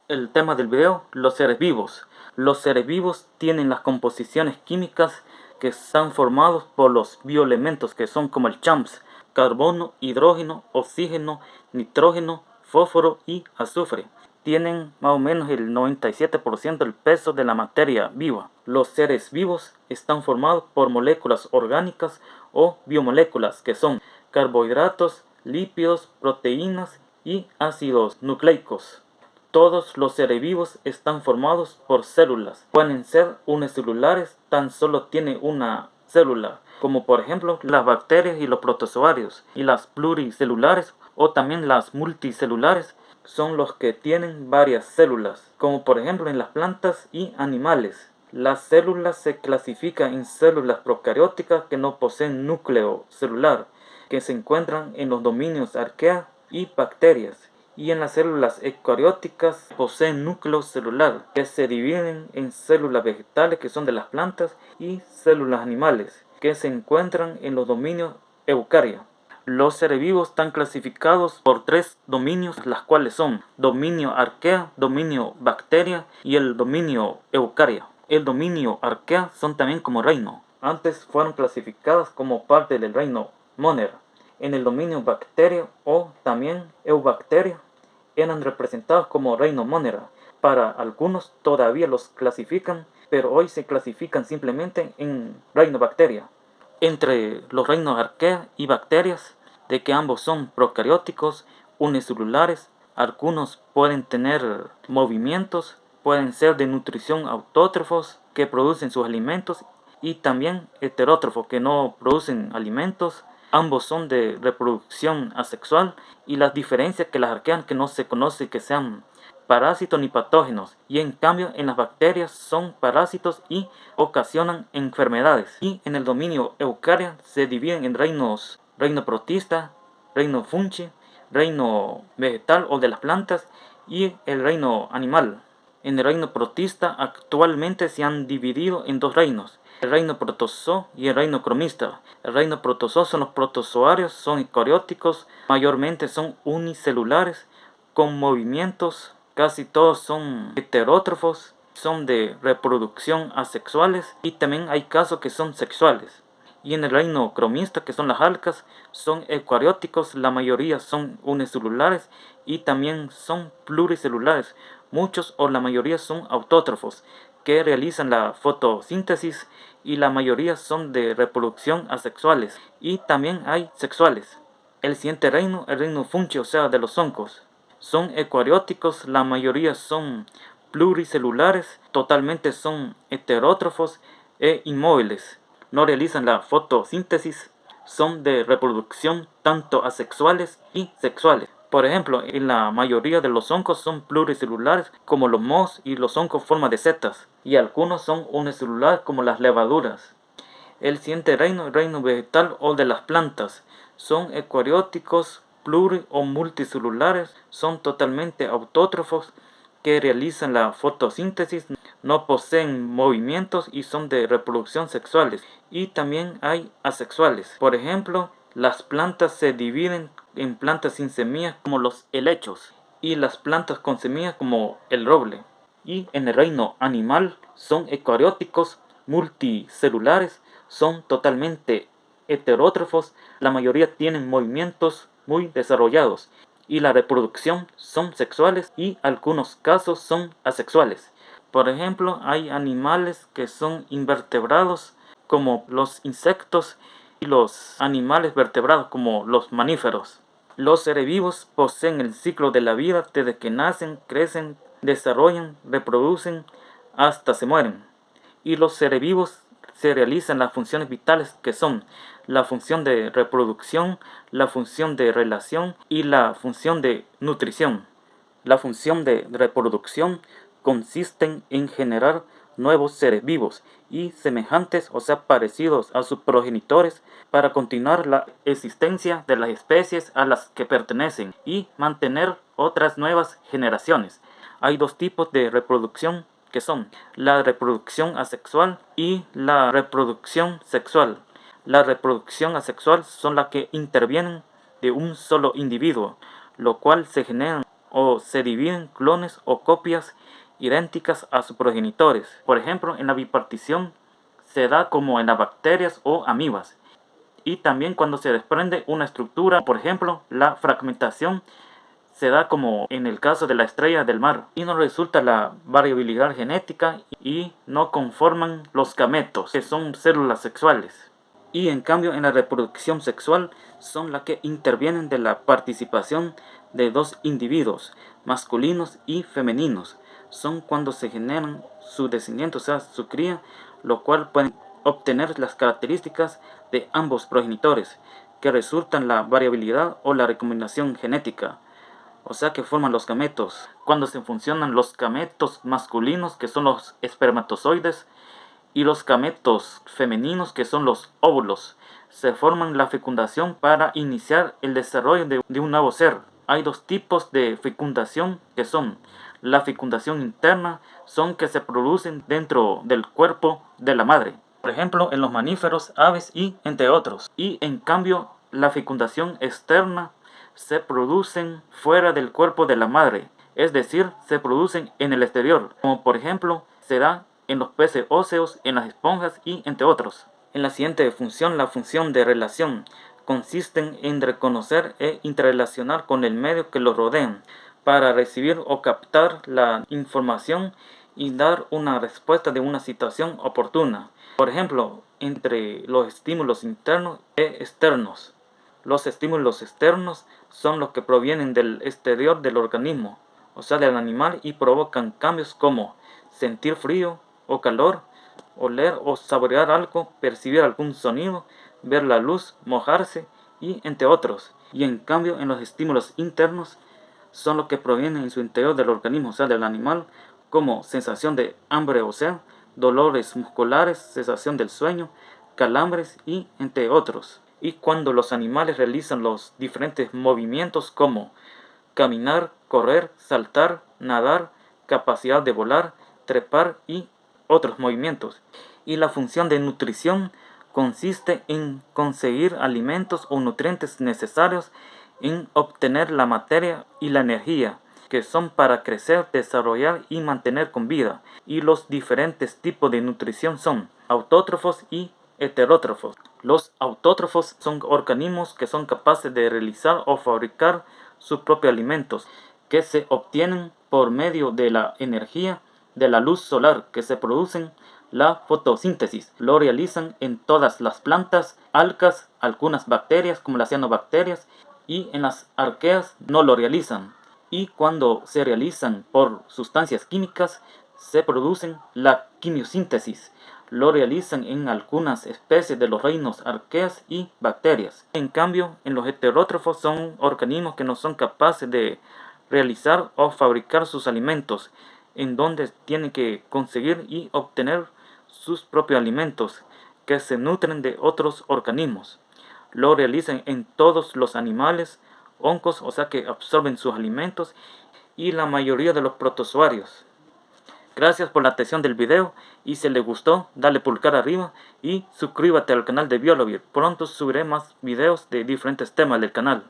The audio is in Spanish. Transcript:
El tema del video, los seres vivos. Los seres vivos tienen las composiciones químicas que están formados por los bioelementos que son como el CHAMPS, carbono, hidrógeno, oxígeno, nitrógeno, fósforo y azufre. Tienen más o menos el 97% del peso de la materia viva. Los seres vivos están formados por moléculas orgánicas o biomoléculas que son carbohidratos, lípidos, proteínas y ácidos nucleicos. Todos los seres vivos están formados por células. Pueden ser unicelulares, tan solo tiene una célula, como por ejemplo las bacterias y los protozoarios. Y las pluricelulares o también las multicelulares son los que tienen varias células, como por ejemplo en las plantas y animales. Las células se clasifican en células procarióticas que no poseen núcleo celular, que se encuentran en los dominios arquea y bacterias, y en las células eucarióticas poseen núcleo celular, que se dividen en células vegetales, que son de las plantas, y células animales, que se encuentran en los dominios eucaria. Los seres vivos están clasificados por 3 dominios, las cuales son dominio arquea, dominio bacteria y el dominio eucaria. El dominio arquea son también como reino. Antes fueron clasificadas como parte del reino Monera. En el dominio bacteria o también eubacteria eran representados como reino Monera. Para algunos todavía los clasifican, pero hoy se clasifican simplemente en reino bacteria. Entre los reinos arquea y bacterias, de que ambos son procarióticos, unicelulares, algunos pueden tener movimientos, pueden ser de nutrición autótrofos que producen sus alimentos y también heterótrofos que no producen alimentos. Ambos son de reproducción asexual y las diferencias que las arquean que no se conoce que sean parásitos ni patógenos, y en cambio en las bacterias son parásitos y ocasionan enfermedades. Y en el dominio eucaria se dividen en reinos: reino protista, reino fungi, reino vegetal o de las plantas y el reino animal. En el reino protista actualmente se han dividido en 2 reinos: el reino protozoo y el reino cromista. El reino protozoo son los protozoarios, son eucarióticos, mayormente son unicelulares, con movimientos, casi todos son heterótrofos, son de reproducción asexuales y también hay casos que son sexuales. Y en el reino cromista, que son las algas, son eucarióticos, la mayoría son unicelulares y también son pluricelulares. Muchos o la mayoría son autótrofos, que realizan la fotosíntesis, y la mayoría son de reproducción asexuales y también hay sexuales. El siguiente reino, el reino fungi, o sea de los hongos, son eucarióticos, la mayoría son pluricelulares, totalmente son heterótrofos e inmóviles, no realizan la fotosíntesis, son de reproducción tanto asexuales y sexuales. Por ejemplo, en la mayoría de los hongos son pluricelulares, como los mohos y los hongos forma de setas, y algunos son unicelulares como las levaduras. El siguiente reino, el reino vegetal o de las plantas, son eucarióticos, pluri o multicelulares, son totalmente autótrofos que realizan la fotosíntesis, no poseen movimientos y son de reproducción sexuales. Y también hay asexuales. Por ejemplo, las plantas se dividen en plantas sin semillas como los helechos y las plantas con semillas como el roble. Y en el reino animal son eucarióticos, multicelulares, son totalmente heterótrofos, la mayoría tienen movimientos muy desarrollados y la reproducción son sexuales y algunos casos son asexuales. Por ejemplo, hay animales que son invertebrados como los insectos y los animales vertebrados como los mamíferos. Los seres vivos poseen el ciclo de la vida desde que nacen, crecen, desarrollan, reproducen hasta se mueren. Y los seres vivos se realizan las funciones vitales que son la función de reproducción, la función de relación y la función de nutrición. La función de reproducción consiste en generar nuevos seres vivos y semejantes, o sea, parecidos a sus progenitores, para continuar la existencia de las especies a las que pertenecen y mantener otras nuevas generaciones. Hay 2 tipos de reproducción, que son la reproducción asexual y la reproducción sexual. La reproducción asexual son las que intervienen de un solo individuo, lo cual se generan o se dividen clones o copias idénticas a sus progenitores. Por ejemplo, en la bipartición se da como en las bacterias o amibas. Y también cuando se desprende una estructura, por ejemplo, la fragmentación se da como en el caso de la estrella del mar. Y no resulta la variabilidad genética y no conforman los gametos, que son células sexuales. Y en cambio en la reproducción sexual son las que intervienen de la participación de dos individuos, masculinos y femeninos. Son cuando se generan su descendiente, o sea, su cría, lo cual pueden obtener las características de ambos progenitores, que resultan la variabilidad o la recombinación genética, o sea que forman los gametos. Cuando se funcionan los gametos masculinos, que son los espermatozoides, y los gametos femeninos, que son los óvulos, se forman la fecundación para iniciar el desarrollo de un nuevo ser. Hay dos tipos de fecundación, que son la fecundación interna, son que se producen dentro del cuerpo de la madre, por ejemplo en los mamíferos, aves y entre otros. Y en cambio la fecundación externa se producen fuera del cuerpo de la madre, es decir, se producen en el exterior, como por ejemplo se da en los peces óseos, en las esponjas y entre otros. En la siguiente función, la función de relación, consiste en reconocer e interrelacionar con el medio que lo rodean para recibir o captar la información y dar una respuesta de una situación oportuna. Por ejemplo, entre los estímulos internos e externos. Los estímulos externos son los que provienen del exterior del organismo, o sea del animal, y provocan cambios como sentir frío o calor, oler o saborear algo, percibir algún sonido, ver la luz, mojarse y entre otros. Y en cambio en los estímulos internos son los que provienen en su interior del organismo, o sea del animal, como sensación de hambre o sed, dolores musculares, sensación del sueño, calambres y entre otros. Y cuando los animales realizan los diferentes movimientos como caminar, correr, saltar, nadar, capacidad de volar, trepar y otros movimientos. Y la función de nutrición consiste en conseguir alimentos o nutrientes necesarios, en obtener la materia y la energía que son para crecer, desarrollar y mantener con vida. Y los diferentes tipos de nutrición son autótrofos y heterótrofos. Los autótrofos son organismos que son capaces de realizar o fabricar sus propios alimentos, que se obtienen por medio de la energía de la luz solar que se producen la fotosíntesis. Lo realizan en todas las plantas, algas, algunas bacterias como las cianobacterias, y en las arqueas no lo realizan. Y cuando se realizan por sustancias químicas, se producen la quimiosíntesis. Lo realizan en algunas especies de los reinos arqueas y bacterias. En cambio, en los heterótrofos son organismos que no son capaces de realizar o fabricar sus alimentos, en donde tienen que conseguir y obtener sus propios alimentos, que se nutren de otros organismos. Lo realizan en todos los animales, hongos, o sea que absorben sus alimentos, y la mayoría de los protozoarios. Gracias por la atención del video, y si les gustó, dale pulgar arriba y suscríbete al canal de Biología. Pronto subiré más videos de diferentes temas del canal.